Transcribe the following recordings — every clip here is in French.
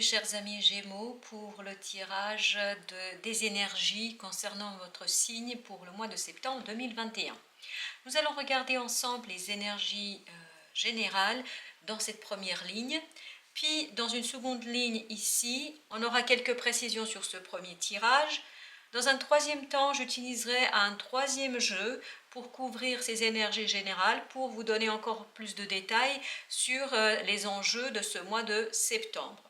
chers amis Gémeaux pour le tirage des énergies concernant votre signe pour le mois de septembre 2021. Nous allons regarder ensemble les énergies générales dans cette première ligne. Puis dans une seconde ligne ici, on aura quelques précisions sur ce premier tirage. Dans un troisième temps, j'utiliserai un troisième jeu pour couvrir ces énergies générales, pour vous donner encore plus de détails sur les enjeux de ce mois de septembre.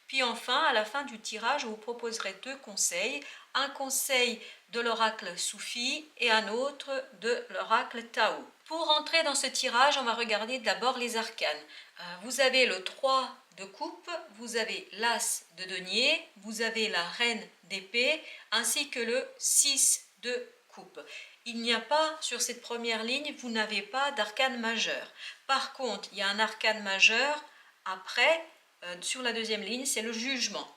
Puis enfin, à la fin du tirage, je vous proposerai deux conseils. Un conseil de l'oracle Soufi et un autre de l'oracle Tao. Pour entrer dans ce tirage, on va regarder d'abord les arcanes. Vous avez le 3 de coupe, vous avez l'as de denier, vous avez la reine d'épée, ainsi que le 6 de coupe. Il n'y a pas, sur cette première ligne, vous n'avez pas d'arcane majeur. Par contre, il y a un arcane majeur après, sur la deuxième ligne, c'est le jugement.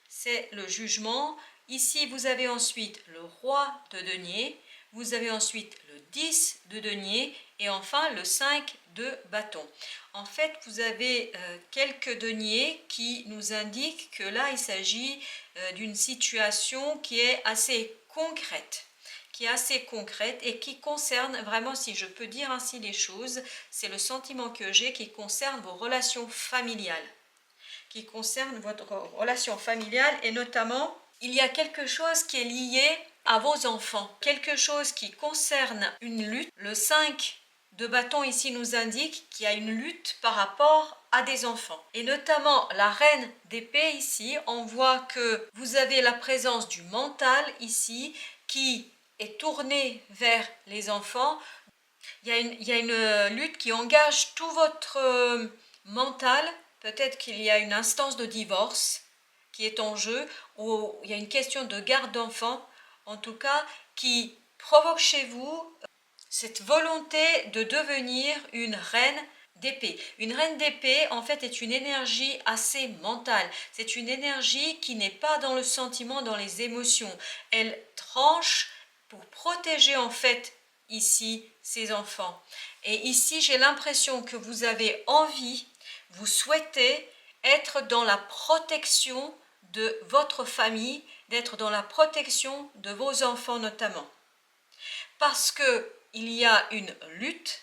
C'est le jugement. Ici, vous avez ensuite le roi de denier, vous avez ensuite le 10 de denier et enfin le 5 de bâton. En fait, vous avez quelques deniers qui nous indiquent que là, il s'agit d'une situation qui est assez concrète. Et qui concerne vraiment, si je peux dire ainsi les choses, c'est le sentiment que j'ai qui concerne vos relations familiales. Qui concerne votre relation familiale et notamment, il y a quelque chose qui est lié à vos enfants, quelque chose qui concerne une lutte. Le 5 de bâton ici nous indique qu'il y a une lutte par rapport à des enfants. Et notamment la reine d'épée ici, on voit que vous avez la présence du mental ici qui est tournée vers les enfants. Il y a une lutte qui engage tout votre mental. Peut-être qu'il y a une instance de divorce qui est en jeu, ou il y a une question de garde d'enfants, en tout cas, qui provoque chez vous cette volonté de devenir une reine d'épée. Une reine d'épée, en fait, est une énergie assez mentale. C'est une énergie qui n'est pas dans le sentiment, dans les émotions. Elle tranche pour protéger, en fait, ici, ses enfants. Et ici, j'ai l'impression que vous avez envie, vous souhaitez être dans la protection de votre famille, d'être dans la protection de vos enfants notamment. Parce que il y a une lutte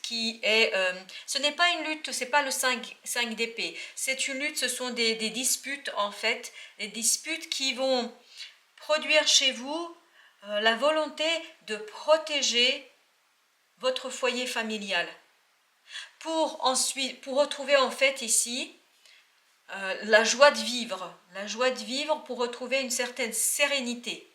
qui est, ce n'est pas une lutte, c'est pas le 5 d'épée, c'est une lutte, ce sont des disputes en fait, des disputes qui vont produire chez vous la volonté de protéger votre foyer familial. Pour retrouver en fait ici la joie de vivre pour retrouver une certaine sérénité.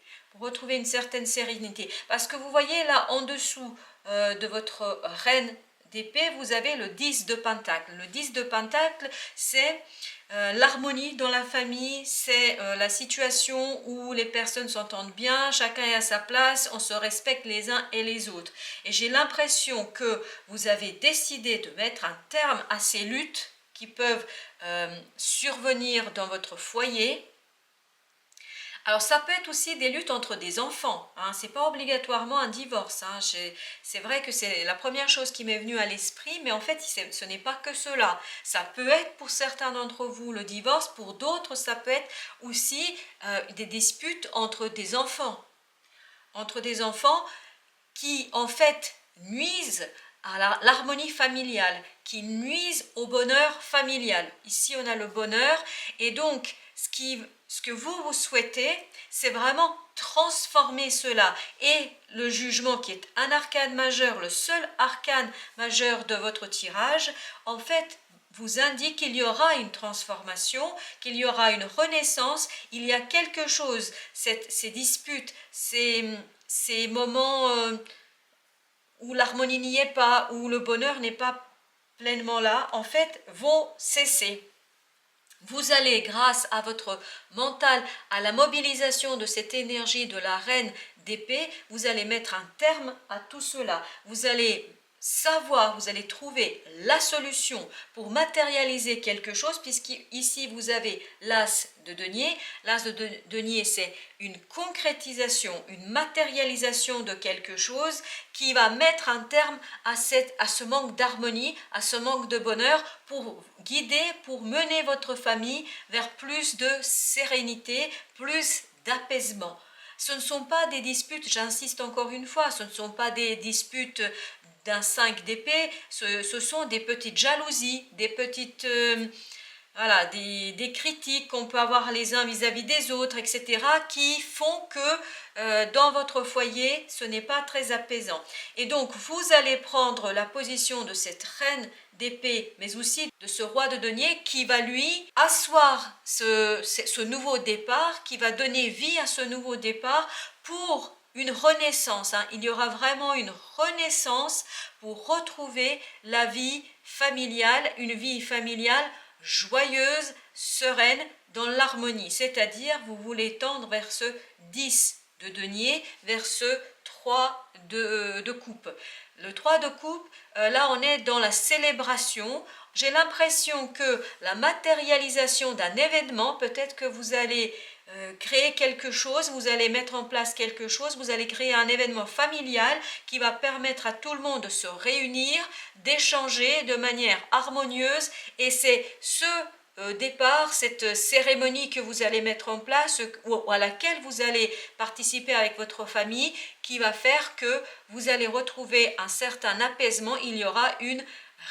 Parce que vous voyez là en dessous de votre reine d'épée, vous avez le 10 de pentacle. Le 10 de pentacle, c'est l'harmonie dans la famille, c'est la situation où les personnes s'entendent bien, chacun est à sa place, on se respecte les uns et les autres. Et j'ai l'impression que vous avez décidé de mettre un terme à ces luttes qui peuvent survenir dans votre foyer. Alors ça peut être aussi des luttes entre des enfants, hein. C'est pas obligatoirement un divorce, hein. C'est vrai que c'est la première chose qui m'est venue à l'esprit, mais en fait ce n'est pas que cela. Ça peut être pour certains d'entre vous le divorce, pour d'autres ça peut être aussi des disputes entre des enfants qui en fait nuisent à l'harmonie familiale, qui nuisent au bonheur familial. Ici on a le bonheur et donc ce que vous souhaitez, c'est vraiment transformer cela. Et le jugement qui est un arcane majeur, le seul arcane majeur de votre tirage, en fait, vous indique qu'il y aura une transformation, qu'il y aura une renaissance, il y a quelque chose, ces disputes, ces moments où l'harmonie n'y est pas, où le bonheur n'est pas pleinement là, en fait, vont cesser. Vous allez, grâce à votre mental, à la mobilisation de cette énergie de la reine d'épée, vous allez mettre un terme à tout cela. Vous allez savoir, vous allez trouver la solution pour matérialiser quelque chose, puisqu'ici vous avez l'as de denier. L'as de denier, c'est une concrétisation, une matérialisation de quelque chose qui va mettre un terme à ce manque d'harmonie, à ce manque de bonheur, pour guider, pour mener votre famille vers plus de sérénité, plus d'apaisement. Ce ne sont pas des disputes, j'insiste encore une fois, ce ne sont pas des disputes d'un 5 d'épée, ce sont des petites jalousies, des petites... voilà, des critiques qu'on peut avoir les uns vis-à-vis des autres, etc., qui font que dans votre foyer, ce n'est pas très apaisant. Et donc, vous allez prendre la position de cette reine d'épée, mais aussi de ce roi de denier, qui va lui asseoir ce nouveau départ, qui va donner vie à ce nouveau départ pour une renaissance. Il y aura vraiment une renaissance pour retrouver la vie familiale, une vie familiale joyeuse, sereine, dans l'harmonie. C'est-à-dire, vous voulez tendre vers ce 10 de denier, vers ce 3 de coupe. Le 3 de coupe, là on est dans la célébration. J'ai l'impression que la matérialisation d'un événement, peut-être que vous allez créer quelque chose, vous allez mettre en place quelque chose, vous allez créer un événement familial qui va permettre à tout le monde de se réunir, d'échanger de manière harmonieuse, et c'est ce départ, cette cérémonie que vous allez mettre en place ou à laquelle vous allez participer avec votre famille, qui va faire que vous allez retrouver un certain apaisement. Il y aura une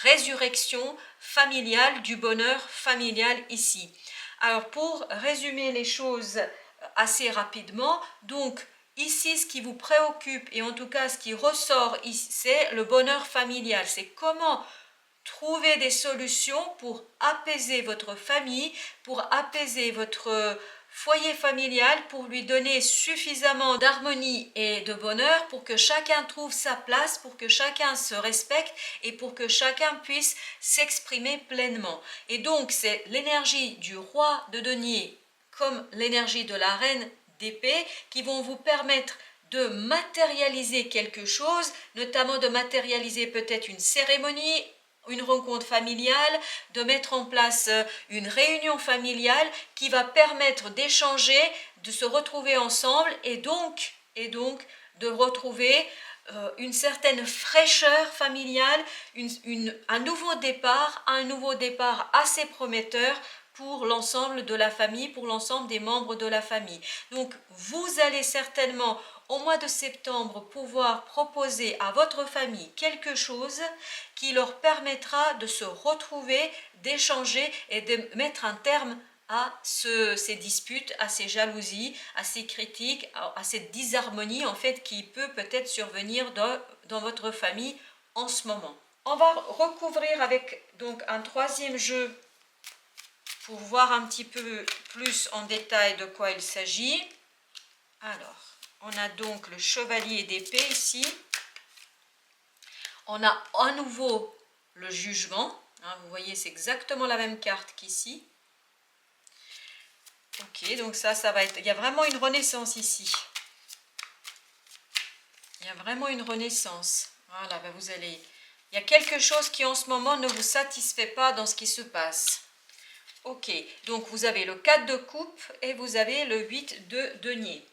résurrection familiale, du bonheur familial ici. Alors pour résumer les choses assez rapidement, donc ici ce qui vous préoccupe, et en tout cas ce qui ressort ici, c'est le bonheur familial. C'est comment trouver des solutions pour apaiser votre famille, pour apaiser votre foyer familial, pour lui donner suffisamment d'harmonie et de bonheur, pour que chacun trouve sa place, pour que chacun se respecte et pour que chacun puisse s'exprimer pleinement. Et donc c'est l'énergie du roi de denier comme l'énergie de la reine d'épée qui vont vous permettre de matérialiser quelque chose, notamment de matérialiser peut-être une cérémonie, une rencontre familiale, de mettre en place une réunion familiale qui va permettre d'échanger, de se retrouver ensemble et donc de retrouver une certaine fraîcheur familiale, un nouveau départ assez prometteur pour l'ensemble de la famille, pour l'ensemble des membres de la famille. Donc vous allez certainement au mois de septembre pouvoir proposer à votre famille quelque chose qui leur permettra de se retrouver, d'échanger et de mettre un terme à ces disputes, à ces jalousies, à ces critiques, à cette disharmonie en fait qui peut peut-être survenir dans votre famille en ce moment. On va recouvrir avec donc un troisième jeu pour voir un petit peu plus en détail de quoi il s'agit. Alors, on a donc le chevalier d'épée ici. On a à nouveau le jugement. Vous voyez, c'est exactement la même carte qu'ici. Ok, donc ça va être... Il y a vraiment une renaissance ici. Il y a vraiment une renaissance. Voilà, vous allez... Il y a quelque chose qui en ce moment ne vous satisfait pas dans ce qui se passe. Ok, donc vous avez le 4 de coupe et vous avez le 8 de denier.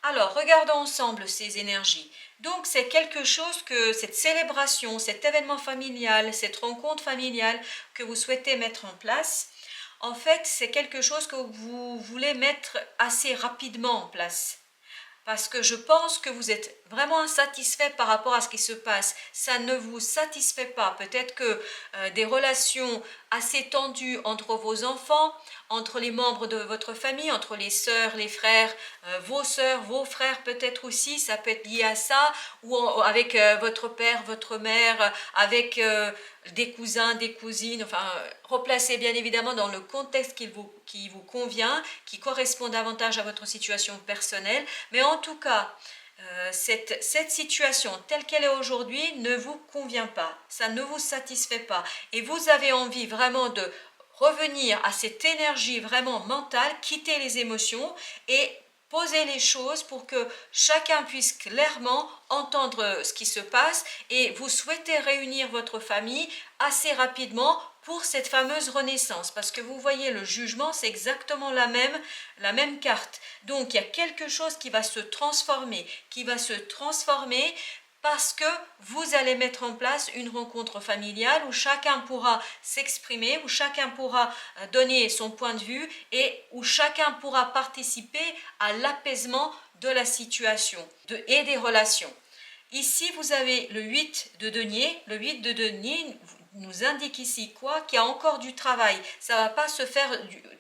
Alors, regardons ensemble ces énergies. Donc, c'est quelque chose que cette célébration, cet événement familial, cette rencontre familiale que vous souhaitez mettre en place, en fait, c'est quelque chose que vous voulez mettre assez rapidement en place. Parce que je pense que vous êtes vraiment insatisfait par rapport à ce qui se passe. Ça ne vous satisfait pas. Peut-être que des relations assez tendues entre vos enfants, entre les membres de votre famille, entre les sœurs, les frères, vos frères peut-être aussi, ça peut être lié à ça, ou avec votre père, votre mère, avec des cousins, des cousines, enfin, replacez bien évidemment dans le contexte qui vous convient, qui correspond davantage à votre situation personnelle, mais en tout cas, cette situation telle qu'elle est aujourd'hui ne vous convient pas, ça ne vous satisfait pas, et vous avez envie vraiment de revenir à cette énergie vraiment mentale, quitter les émotions et poser les choses pour que chacun puisse clairement entendre ce qui se passe et vous souhaitez réunir votre famille assez rapidement pour cette fameuse renaissance. Parce que vous voyez, le jugement, c'est exactement la même carte. Donc, il y a quelque chose qui va se transformer, parce que vous allez mettre en place une rencontre familiale où chacun pourra s'exprimer, où chacun pourra donner son point de vue et où chacun pourra participer à l'apaisement de la situation et des relations. Ici, vous avez le 8 de denier. Le 8 de denier nous indique ici quoi? Qu'il y a encore du travail. Ça ne va pas se faire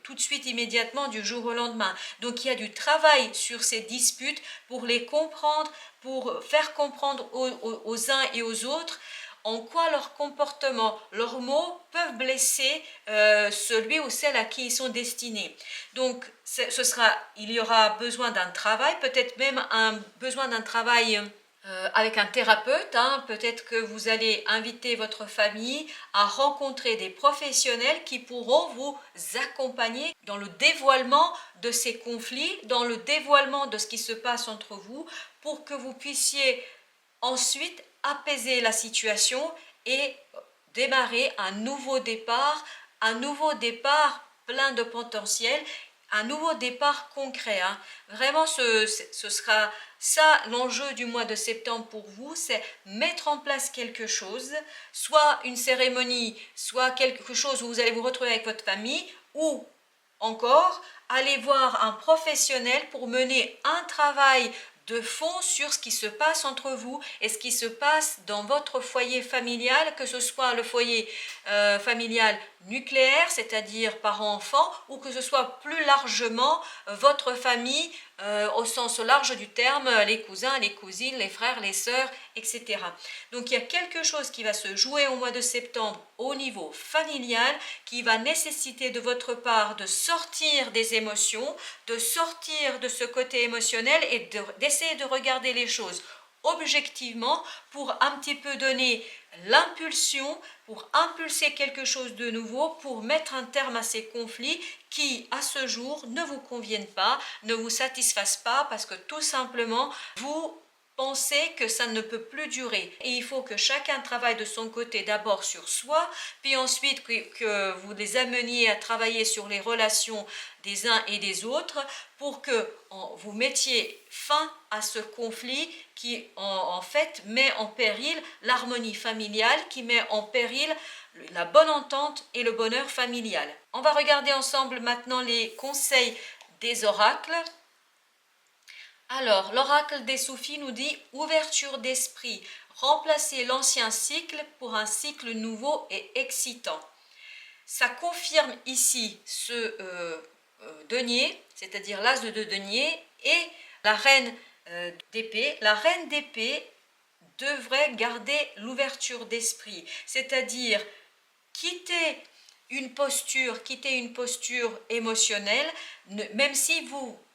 tout de suite, immédiatement, du jour au lendemain. Donc, il y a du travail sur ces disputes pour les comprendre, pour faire comprendre aux uns et aux autres en quoi leur comportement, leurs mots peuvent blesser celui ou celle à qui ils sont destinés. Donc, il y aura besoin d'un travail, peut-être même besoin d'un travail avec un thérapeute. Peut-être que vous allez inviter votre famille à rencontrer des professionnels qui pourront vous accompagner dans le dévoilement de ces conflits, dans le dévoilement de ce qui se passe entre vous, pour que vous puissiez ensuite apaiser la situation et démarrer un nouveau départ plein de potentiel, un nouveau départ concret. Vraiment, ce sera ça l'enjeu du mois de septembre pour vous, c'est mettre en place quelque chose, soit une cérémonie, soit quelque chose où vous allez vous retrouver avec votre famille, ou encore aller voir un professionnel pour mener un travail de fond sur ce qui se passe entre vous et ce qui se passe dans votre foyer familial, que ce soit le foyer familial nucléaire, c'est-à-dire parents-enfants, ou que ce soit plus largement votre famille au sens large du terme, les cousins, les cousines, les frères, les sœurs, etc. Donc il y a quelque chose qui va se jouer au mois de septembre au niveau familial qui va nécessiter de votre part de sortir des émotions, de sortir de ce côté émotionnel et d'essayer de regarder les choses objectivement pour un petit peu donner l'impulsion, pour impulser quelque chose de nouveau, pour mettre un terme à ces conflits qui, à ce jour, ne vous conviennent pas, ne vous satisfassent pas parce que tout simplement, vous pensez que ça ne peut plus durer. Et il faut que chacun travaille de son côté d'abord sur soi, puis ensuite que vous les ameniez à travailler sur les relations des uns et des autres pour que vous mettiez fin à ce conflit qui en fait met en péril l'harmonie familiale, qui met en péril la bonne entente et le bonheur familial. On va regarder ensemble maintenant les conseils des oracles. Alors, l'oracle des Soufis nous dit « Ouverture d'esprit, remplacer l'ancien cycle pour un cycle nouveau et excitant ». Ça confirme ici ce denier, c'est-à-dire l'as de denier et la reine d'épée. La reine d'épée devrait garder l'ouverture d'esprit, c'est-à-dire quitter une posture émotionnelle, même si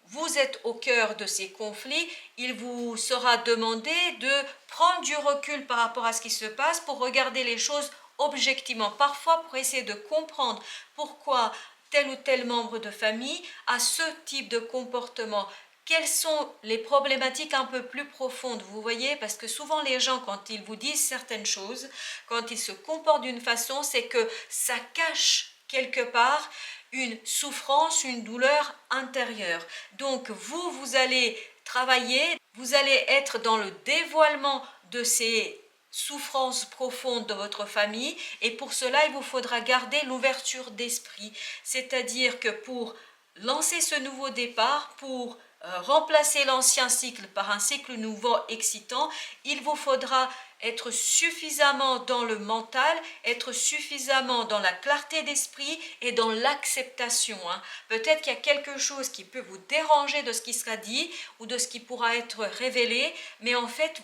vous êtes au cœur de ces conflits, il vous sera demandé de prendre du recul par rapport à ce qui se passe pour regarder les choses objectivement, parfois pour essayer de comprendre pourquoi tel ou tel membre de famille a ce type de comportement. Quelles sont les problématiques un peu plus profondes, vous voyez, parce que souvent les gens, quand ils vous disent certaines choses, quand ils se comportent d'une façon, c'est que ça cache quelque part une souffrance, une douleur intérieure. Donc vous allez travailler, vous allez être dans le dévoilement de ces souffrances profondes de votre famille et pour cela, il vous faudra garder l'ouverture d'esprit. C'est-à-dire que pour lancer ce nouveau départ, pour remplacer l'ancien cycle par un cycle nouveau excitant, il vous faudra être suffisamment dans le mental, être suffisamment dans la clarté d'esprit et dans l'acceptation. Peut-être qu'il y a quelque chose qui peut vous déranger de ce qui sera dit ou de ce qui pourra être révélé, mais en fait,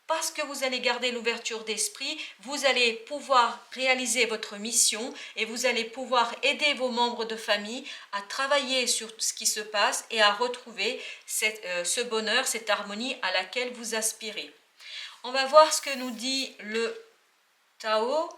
parce que vous allez garder l'ouverture d'esprit, vous allez pouvoir réaliser votre mission et vous allez pouvoir aider vos membres de famille à travailler sur ce qui se passe et à retrouver ce bonheur, cette harmonie à laquelle vous aspirez. On va voir ce que nous dit le Tao.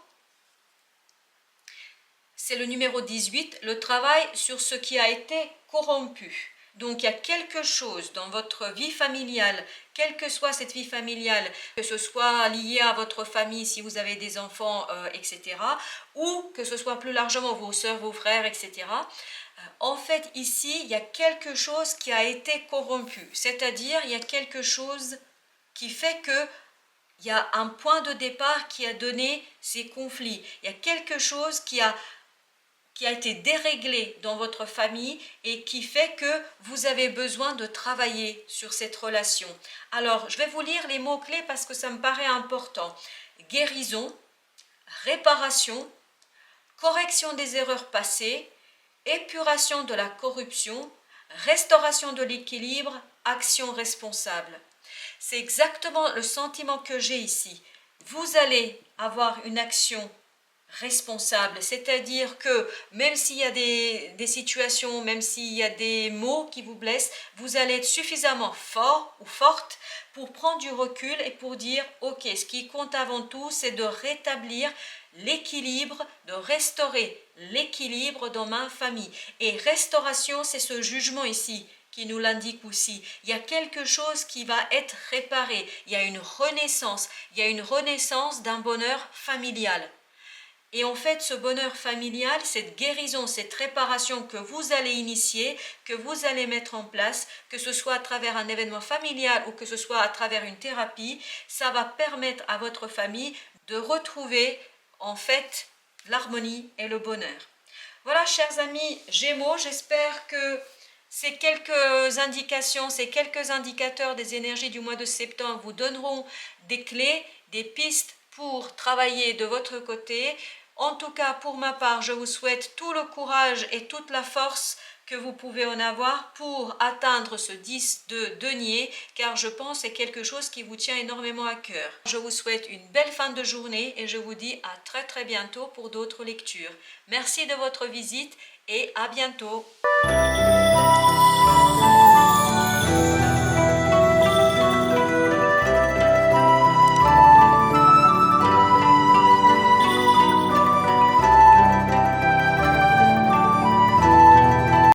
C'est le numéro 18, le travail sur ce qui a été corrompu. Donc il y a quelque chose dans votre vie familiale, quelle que soit cette vie familiale, que ce soit lié à votre famille si vous avez des enfants, etc., ou que ce soit plus largement vos soeurs, vos frères, etc. En fait, ici, il y a quelque chose qui a été corrompu, c'est-à-dire il y a quelque chose qui fait que il y a un point de départ qui a donné ces conflits. Il y a quelque chose qui a été déréglé dans votre famille et qui fait que vous avez besoin de travailler sur cette relation. Alors, je vais vous lire les mots-clés parce que ça me paraît important. Guérison, réparation, correction des erreurs passées, épuration de la corruption, restauration de l'équilibre, action responsable. C'est exactement le sentiment que j'ai ici. Vous allez avoir une action responsable, c'est-à-dire que même s'il y a des situations, même s'il y a des mots qui vous blessent, vous allez être suffisamment fort ou forte pour prendre du recul et pour dire ok, ce qui compte avant tout, c'est de rétablir l'équilibre, de restaurer l'équilibre dans ma famille. Et restauration, c'est ce jugement ici qui nous l'indique aussi. Il y a quelque chose qui va être réparé, il y a une renaissance, d'un bonheur familial. Et en fait, ce bonheur familial, cette guérison, cette réparation que vous allez initier, que vous allez mettre en place, que ce soit à travers un événement familial ou que ce soit à travers une thérapie, ça va permettre à votre famille de retrouver en fait l'harmonie et le bonheur. Voilà, chers amis Gémeaux, j'espère que ces quelques indications, ces quelques indicateurs des énergies du mois de septembre vous donneront des clés, des pistes pour travailler de votre côté. En tout cas, pour ma part, je vous souhaite tout le courage et toute la force que vous pouvez en avoir pour atteindre ce 10 de denier, car je pense que c'est quelque chose qui vous tient énormément à cœur. Je vous souhaite une belle fin de journée et je vous dis à très très bientôt pour d'autres lectures. Merci de votre visite et à bientôt.